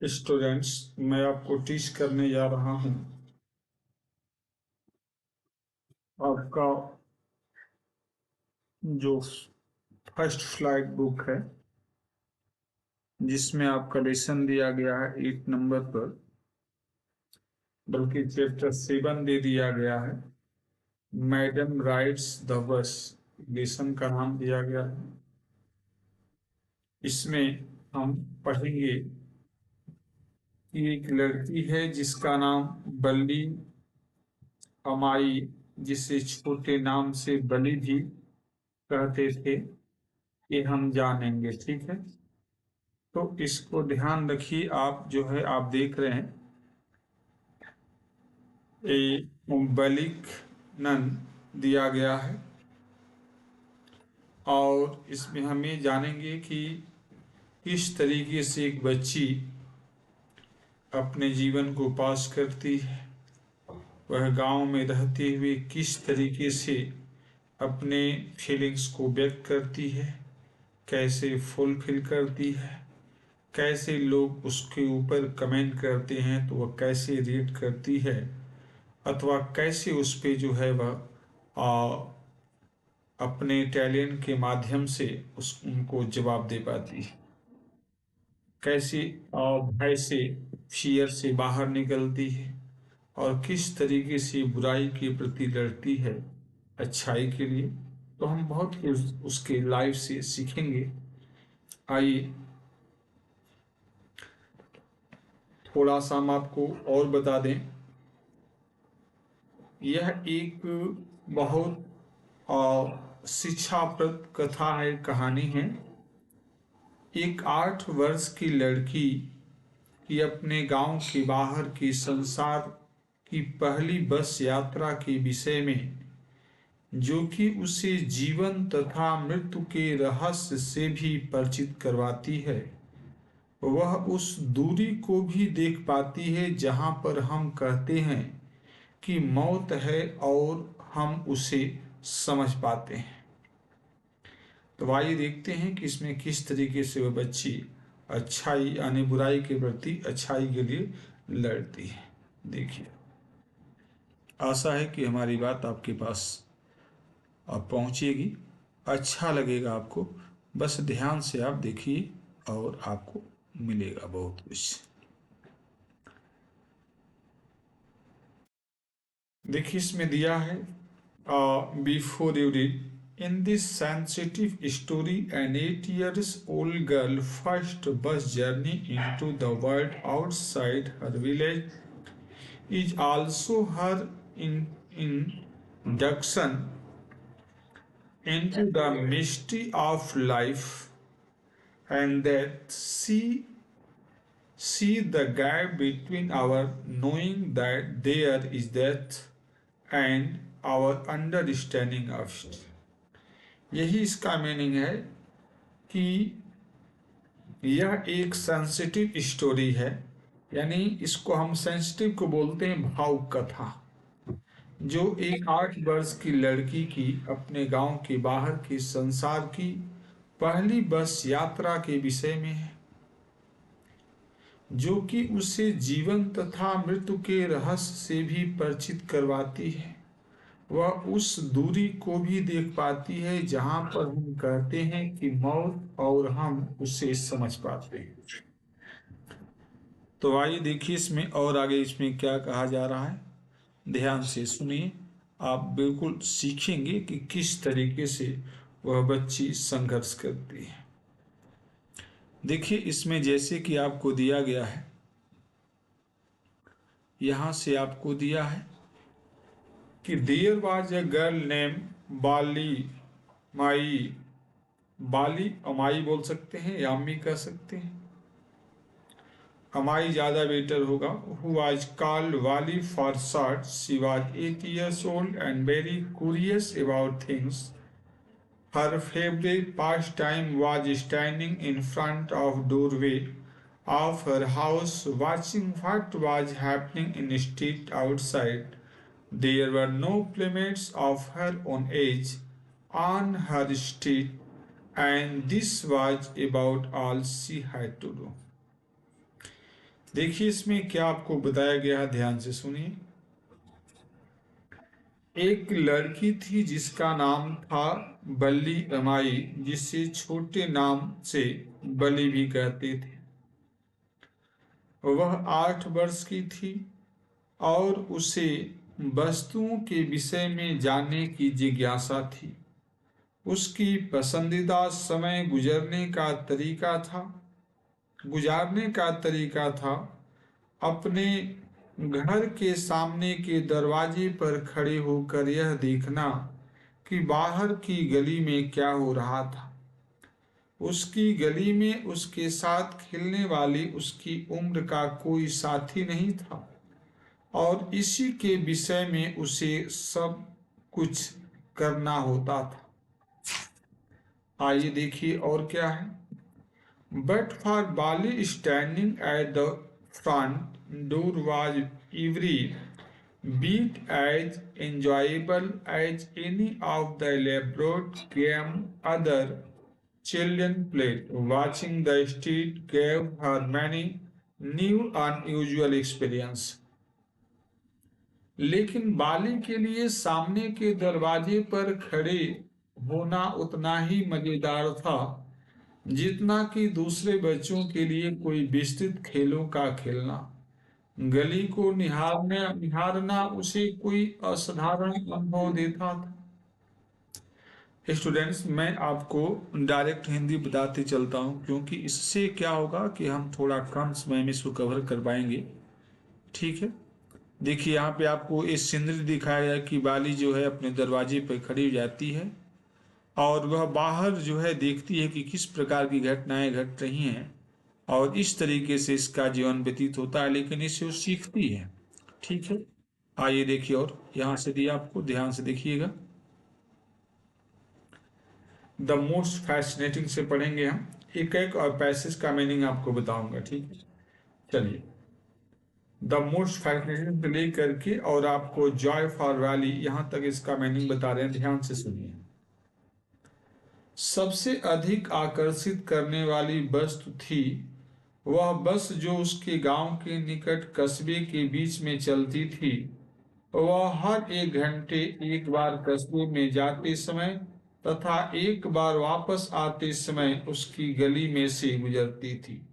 Students, मैं आपको teach करने जा रहा हूँ आपका जो फर्स्ट फ्लाइट बुक है, जिसमें आपका लेसन दिया गया है 8 नंबर पर, बल्कि चैप्टर 7 दे दिया गया है। Madam rides the bus lesson का नाम दिया गया है। इसमें हम पढ़ेंगे कि एक लड़की है जिसका नाम बल्ली अमाई, जिसे छोटे नाम से बली भी कहते थे, ये हम जानेंगे। ठीक है, तो इसको ध्यान रखिए। आप जो है आप देख रहे हैं बलिक नन दिया गया है, और इसमें हमें जानेंगे कि किस तरीके से एक बच्ची अपने जीवन को पास करती है, वह गांव में रहते हुए किस तरीके से अपने फीलिंग्स को व्यक्त करती है, कैसे फुलफिल करती है, कैसे लोग उसके ऊपर कमेंट करते हैं तो वह कैसे रिएक्ट करती है, अथवा कैसे उस पे जो है वह अपने टैलेंट के माध्यम से उनको जवाब दे पाती है, कैसे भय से, फियर से बाहर निकलती है, और किस तरीके से बुराई के प्रति लड़ती है अच्छाई के लिए। तो हम बहुत उसके लाइफ से सीखेंगे। आइए थोड़ा सा हम आपको और बता दें, यह एक बहुत शिक्षाप्रद कथा है, कहानी है। एक 8 वर्ष की लड़की की अपने गांव के बाहर की संसार की पहली बस यात्रा के विषय में, जो कि उसे जीवन तथा मृत्यु के रहस्य से भी परिचित करवाती है। वह उस दूरी को भी देख पाती है जहां पर हम कहते हैं कि मौत है, और हम उसे समझ पाते हैं। तो आइए देखते हैं कि इसमें किस तरीके से वह बच्ची अच्छाई यानी बुराई के प्रति अच्छाई के लिए लड़ती है। देखिए, आशा है कि हमारी बात आपके पास अब पहुंचेगी, अच्छा लगेगा आपको। बस ध्यान से आप देखिए और आपको मिलेगा बहुत कुछ। देखिए, इसमें दिया है before you read, in this sensitive story, an 8 years old girl first bus journey into the world outside her village is also her induction into the mystery of life, and that see the gap between our knowing that there is death and our understanding of it। यही इसका meaning है कि यह एक sensitive story है, यानी इसको हम सेंसिटिव को बोलते हैं भावुक कथा, जो एक 8 वर्ष की लड़की की अपने गांव के बाहर के संसार की पहली बस यात्रा के विषय में है, जो कि उसे जीवन तथा मृत्यु के रहस्य से भी परिचित करवाती है। वह उस दूरी को भी देख पाती है जहां पर हम कहते हैं कि मौत, और हम उसे समझ पाते हैं। तो आइए देखिए इसमें और आगे इसमें क्या कहा जा रहा है, ध्यान से सुनिए। आप बिल्कुल सीखेंगे कि किस तरीके से वह बच्ची संघर्ष करती है। देखिए, इसमें जैसे कि आपको दिया गया है, यहां से आपको दिया है कि there was a girl name Bali Mai, Bali अमाई बोल सकते हैं या अम्मी कह सकते हैं, अमाई ज़्यादा बेटर होगा। हु वाज कॉल्ड वाली for short, she was 8 years old and very curious about things। Her favorite pastime was standing in front of doorway of her house watching what was happening in the street outside। There were no playmates of her own age on her street, and this was about all she had to do। देखिए इसमें क्या आपको बताया गया है, ध्यान से सुनिए। एक लड़की थी जिसका नाम था बल्ली अमाई, जिसे छोटे नाम से बली भी कहते थे। वह 8 वर्ष की थी और उसे वस्तुओं के विषय में जानने की जिज्ञासा थी। उसकी पसंदीदा समय गुजारने का तरीका था अपने घर के सामने के दरवाजे पर खड़े होकर यह देखना कि बाहर की गली में क्या हो रहा था। उसकी गली में उसके साथ खेलने वाली उसकी उम्र का कोई साथी नहीं था और इसी के विषय में उसे सब कुछ करना होता था। आइए देखिए और क्या है। But for Bali, standing at the front door was every bit as enjoyable as any of the elaborate game other children played. Watching the street gave her many new unusual experience. लेकिन बाली के लिए सामने के दरवाजे पर खड़े होना उतना ही मजेदार था जितना कि दूसरे बच्चों के लिए कोई विस्तृत खेलों का खेलना। गली को निहारना उसे कोई असाधारण अनुभव देता था। स्टूडेंट्स, मैं आपको डायरेक्ट हिंदी बताते चलता हूँ क्योंकि इससे क्या होगा कि हम थोड़ा कम समय में इसको कवर कर पाएंगे। ठीक है, देखिए यहाँ पे आपको इस सीनरी दिखाया गया कि बाली जो है अपने दरवाजे पर खड़ी हो जाती है और वह बाहर जो है देखती है कि किस प्रकार की घटनाएं घट रही हैं और इस तरीके से इसका जीवन व्यतीत होता है, लेकिन इससे वो सीखती है। ठीक है, आइए देखिए और यहाँ से दिया आपको, ध्यान से देखिएगा। द मोस्ट फैसिनेटिंग से पढ़ेंगे हम, एक एक और पैसेज का मीनिंग आपको बताऊंगा। ठीक है, चलिए। द मोस्ट फैसिनेटिंग से लेकर के और आपको जॉय फॉर वैली यहाँ तक इसका मीनिंग बता रहे हैं, ध्यान से सुनिए। सबसे अधिक आकर्षित करने वाली वस्तु थी वह बस जो उसके गांव के निकट कस्बे के बीच में चलती थी। वह हर 1 घंटे एक बार कस्बे में जाते समय तथा एक बार वापस आते समय उसकी गली में से गुजरती थी।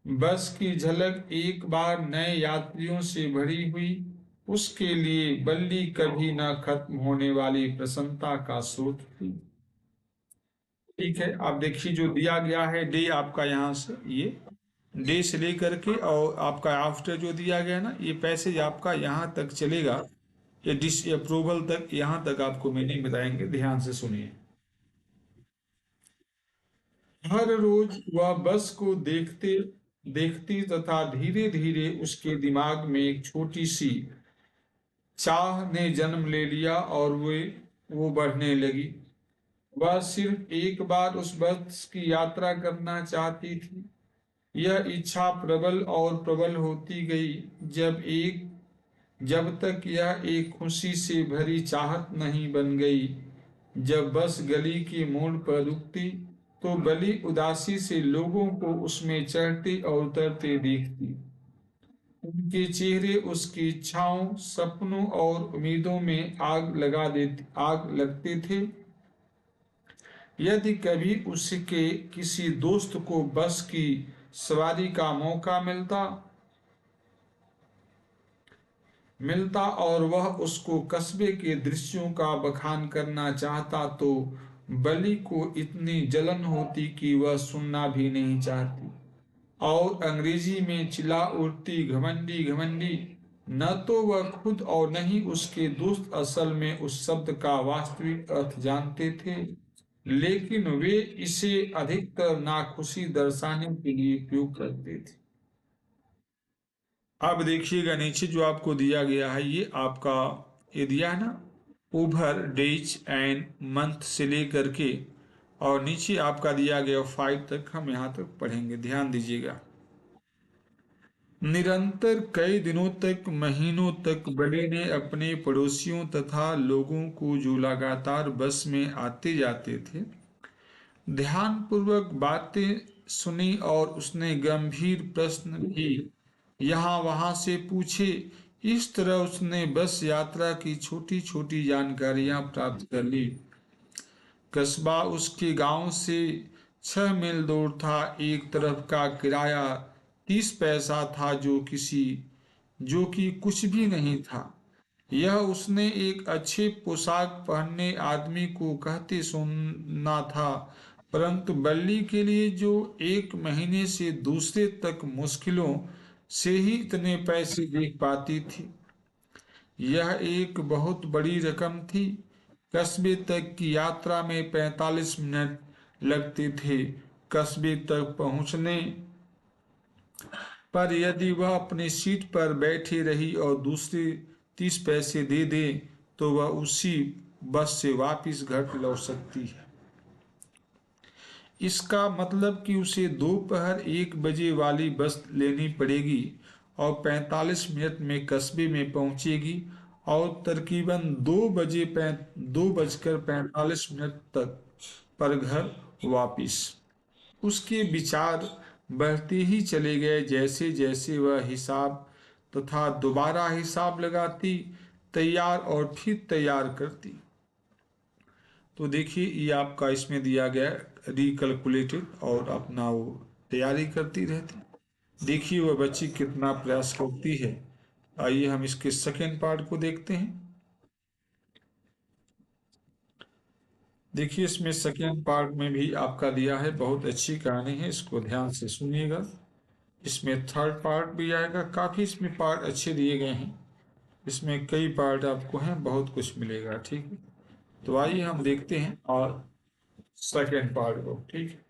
बस की झलक एक बार नए यात्रियों से भरी हुई उसके लिए बल्ली कभी न खत्म होने वाली प्रसन्नता का स्रोत थी। ठीक है, आप देखिए जो दिया गया है डे आपका, यहाँ से ये डे से लेकर के और आपका आफ्टर जो दिया गया ना, ये पैसेज आपका यहाँ तक चलेगा, ये डिस अप्रूवल तक, यहाँ तक आपको मीनिंग बताएंगे, ध्यान से सुनिए। हर रोज वह बस को देखती तथा धीरे धीरे उसके दिमाग में एक छोटी सी चाह ने जन्म ले लिया और वो बढ़ने लगी। वह सिर्फ एक बार उस बस की यात्रा करना चाहती थी। यह इच्छा प्रबल और प्रबल होती गई जब तक यह एक खुशी से भरी चाहत नहीं बन गई। जब बस गली के मोड़ पर रुकती तो बली उदासी से लोगों को उसमें चढ़ते और उतरते देखती। उनके चेहरे उसकी इच्छाओं, सपनों और उम्मीदों में आग लगते थे। यदि कभी उसके किसी दोस्त को बस की सवारी का मौका मिलता और वह उसको कस्बे के दृश्यों का बखान करना चाहता तो बली को इतनी जलन होती कि वह सुनना भी नहीं चाहती और अंग्रेजी में चिल्ला उठती, घमंडी घमंडी। न तो वह खुद और न ही उसके दोस्त असल में उस शब्द का वास्तविक अर्थ जानते थे, लेकिन वे इसे अधिकतर नाखुशी दर्शाने के लिए उपयोग करते थे। अब देखिएगा नीचे जो आपको दिया गया है, ये आपका ये दिया है ना, ओवर डेज एंड मंथ से लेकर के और नीचे आपका दिया गया 5 तक, हम यहाँ तक पढ़ेंगे, ध्यान दीजिएगा। निरंतर कई दिनों तक, महीनों तक बड़े ने अपने पड़ोसियों तथा लोगों को जो लगातार बस में आते जाते थे ध्यानपूर्वक बातें सुनी और उसने गंभीर प्रश्न भी यहाँ वहाँ से पूछे। इस तरह उसने बस यात्रा की छोटी छोटी जानकारियां प्राप्त कर ली। कस्बा उसके गांव से 6 मील दूर था। एक तरफ का किराया 30 पैसा था, जो कि कुछ भी नहीं था। यह उसने एक अच्छे पोशाक पहनने आदमी को कहते सुना था, परंतु बल्ली के लिए जो 1 महीने से दूसरे तक मुश्किलों से ही इतने पैसे देख पाती थी, यह एक बहुत बड़ी रकम थी। कस्बे तक की यात्रा में 45 मिनट लगते थे। कस्बे तक पहुंचने पर यदि वह अपनी सीट पर बैठी रही और दूसरे 30 पैसे दे दे, तो वह उसी बस से वापस घर लौट सकती है। इसका मतलब कि उसे दोपहर 1 बजे वाली बस लेनी पड़ेगी और 45 मिनट में कस्बे में पहुंचेगी और तकरीबन 2 बजकर 45 मिनट तक पर घर वापिस। उसके विचार बढ़ते ही चले गए जैसे जैसे वह हिसाब तथा दोबारा हिसाब लगाती, तैयार और फिर तैयार करती। तो देखिए, ये आपका इसमें दिया गया रिकैलकुलेटेड, और अपना वो तैयारी करती रहती। देखिए वह बच्ची कितना प्रयास करती है। आइए हम इसके सेकेंड पार्ट को देखते हैं। देखिए इसमें सेकेंड पार्ट में भी आपका दिया है, बहुत अच्छी कहानी है, इसको ध्यान से सुनिएगा। इसमें थर्ड पार्ट भी आएगा। काफ़ी इसमें पार्ट अच्छे दिए गए हैं, इसमें कई पार्ट आपको हैं, बहुत कुछ मिलेगा। ठीक है, तो आइए हम देखते हैं और सेकेंड पार्ट को। ठीक है।